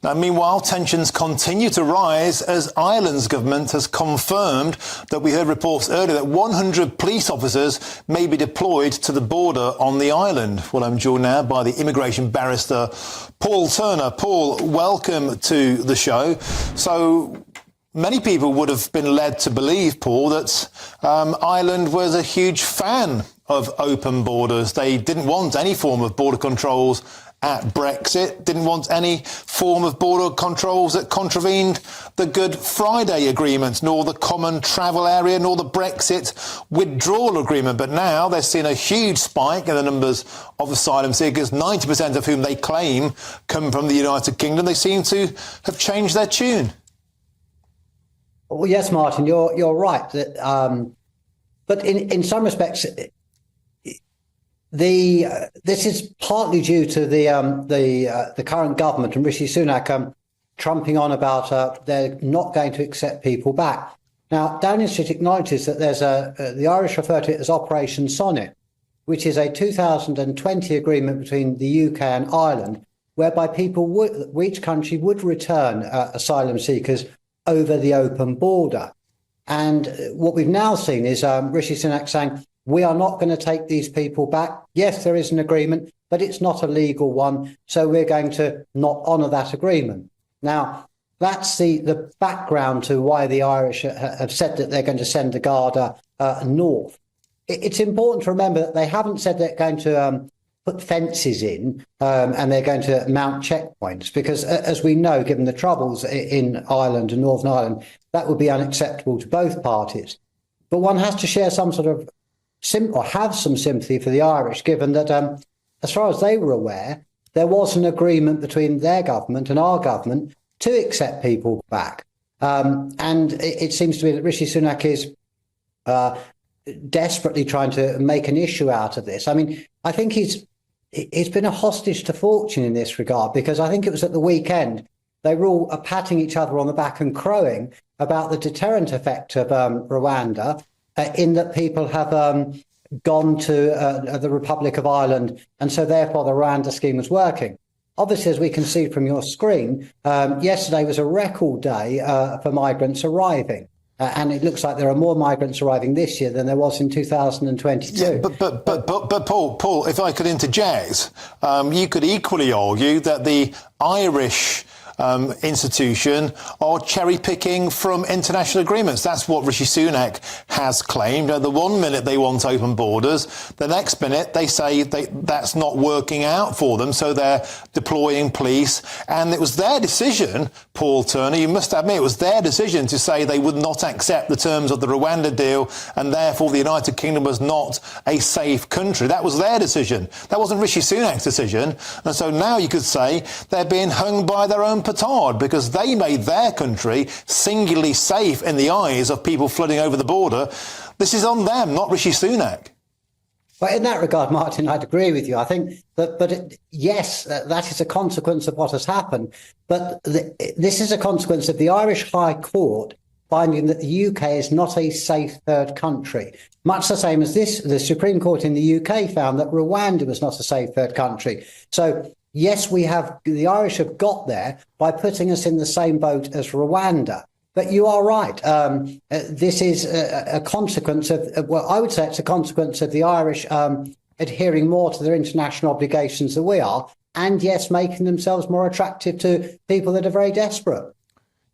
Now, meanwhile, tensions continue to rise as Ireland's government has confirmed that we heard reports earlier that 100 police officers may be deployed to the border on the island. Well, I'm joined now by the immigration barrister, Paul Turner. Paul, welcome to the show. So many people would have been led to believe, Paul, that Ireland was a huge fan of open borders. They didn't want any form of border controls at Brexit, didn't want any form of border controls that contravened the Good Friday Agreement, nor the Common Travel Area, nor the Brexit Withdrawal Agreement. But now they've seen a huge spike in the numbers of asylum seekers, 90% of whom they claim come from the United Kingdom. They seem to have changed their tune. Well, yes, Martin, you're right. That, but in some respects, this is partly due to the current government and Rishi Sunak trumping on about they're not going to accept people back. Now, Downing Street acknowledges that there's the Irish refer to it as Operation Sonnet, which is a 2020 agreement between the UK and Ireland, whereby each country would return asylum seekers over the open border. And what we've now seen is Rishi Sunak saying, we are not going to take these people back. Yes, there is an agreement, but it's not a legal one. So we're going to not honour that agreement. Now, that's the background to why the Irish have said that they're going to send the Garda north. It's important to remember that they haven't said they're going to put fences in and they're going to mount checkpoints, because as we know, given the troubles in Ireland and Northern Ireland, that would be unacceptable to both parties. But one has to share some sort of or have some sympathy for the Irish, given that, as far as they were aware, there was an agreement between their government and our government to accept people back. And it seems to me that Rishi Sunak is desperately trying to make an issue out of this. I mean, I think he's been a hostage to fortune in this regard, because I think it was at the weekend they were all patting each other on the back and crowing about the deterrent effect of Rwanda, in that people have gone to the Republic of Ireland, and so therefore the Rwanda scheme was working. Obviously, as we can see from your screen, yesterday was a record day for migrants arriving. And it looks like there are more migrants arriving this year than there was in 2022. Yeah, but Paul, if I could interject, you could equally argue that the Irish institution are cherry-picking from international agreements. That's what Rishi Sunak has claimed. The one minute they want open borders, the next minute they say that's not working out for them, so they're deploying police. And it was their decision, Paul Turner, you must admit, it was their decision to say they would not accept the terms of the Rwanda deal, and therefore the United Kingdom was not a safe country. That was their decision. That wasn't Rishi Sunak's decision. And so now you could say they're being hung by their own petard, because they made their country singularly safe in the eyes of people flooding over the border. This is on them, not Rishi Sunak. Well, in that regard, Martin, I'd agree with you. I think that, yes, that is a consequence of what has happened. But this is a consequence of the Irish High Court finding that the UK is not a safe third country. Much the same as the Supreme Court in the UK found that Rwanda was not a safe third country. So yes, the Irish have got there by putting us in the same boat as Rwanda. But you are right. This is a consequence of, well, I would say it's a consequence of the Irish adhering more to their international obligations than we are. And yes, making themselves more attractive to people that are very desperate.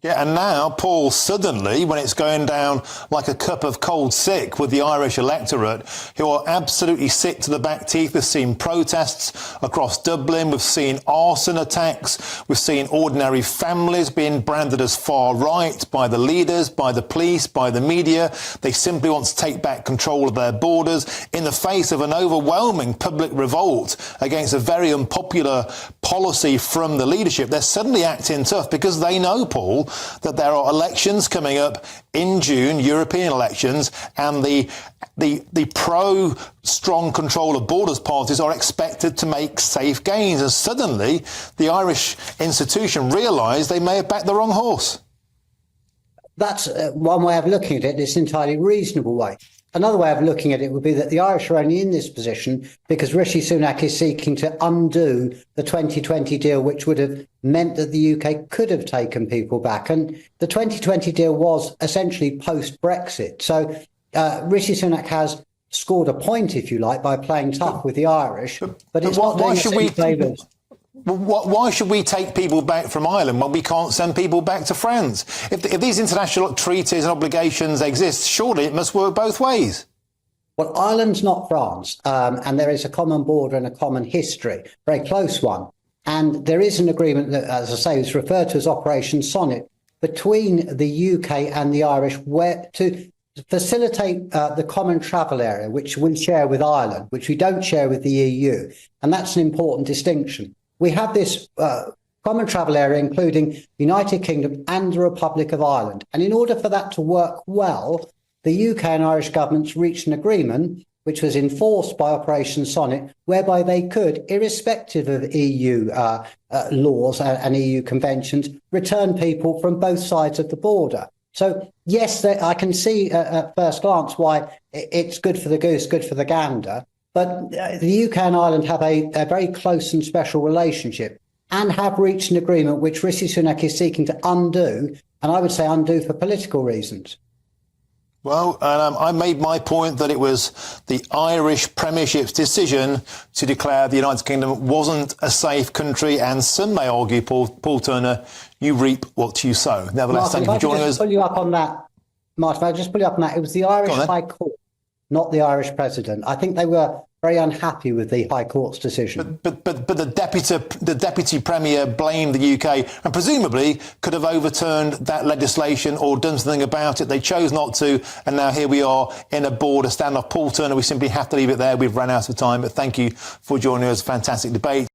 Yeah, and now, Paul, suddenly, when it's going down like a cup of cold sick with the Irish electorate, who are absolutely sick to the back teeth, we've seen protests across Dublin, we've seen arson attacks, we've seen ordinary families being branded as far right by the leaders, by the police, by the media. They simply want to take back control of their borders in the face of an overwhelming public revolt against a very unpopular policy from the leadership. They're suddenly acting tough because they know, Paul, that there are elections coming up in June, European elections, and the pro-strong control of borders parties are expected to make safe gains. And suddenly, the Irish institution realised they may have backed the wrong horse. That's one way of looking at it. It's an entirely reasonable way. another way of looking at it would be that the Irish are only in this position because Rishi Sunak is seeking to undo the 2020 deal, which would have meant that the UK could have taken people back. And the 2020 deal was essentially post-Brexit. So Rishi Sunak has scored a point, if you like, by playing tough with the Irish. But it's not doing us any favours. Why should we take people back from Ireland when we can't send people back to France? If these international treaties and obligations exist, surely it must work both ways. Well, Ireland's not France, and there is a common border and a common history, very close one. And there is an agreement that, as I say, is referred to as Operation Sonnet between the UK and the Irish, where to facilitate the common travel area, which we share with Ireland, which we don't share with the EU. And that's an important distinction. We have this common travel area, including the United Kingdom and the Republic of Ireland. And in order for that to work well, the UK and Irish governments reached an agreement, which was enforced by Operation Sonnet, whereby they could, irrespective of EU laws and EU conventions, return people from both sides of the border. So, yes, I can see at first glance why it's good for the goose, good for the gander. But the UK and Ireland have a very close and special relationship and have reached an agreement which Rishi Sunak is seeking to undo, and I would say undo for political reasons. Well, I made my point that it was the Irish Premiership's decision to declare the United Kingdom wasn't a safe country, and some may argue, Paul Turner, you reap what you sow. Nevertheless, Martin, thank you for joining us. Pull you up on that, Martin, I'll just pull you up on that. It was the Irish High Court, not the Irish President. I think they were very unhappy with the High Court's decision. But the deputy premier blamed the UK and presumably could have overturned that legislation or done something about it. They chose not to, and now here we are in a border standoff. Paul Turner, we simply have to leave it there. We've run out of time, but thank you for joining us. Fantastic debate.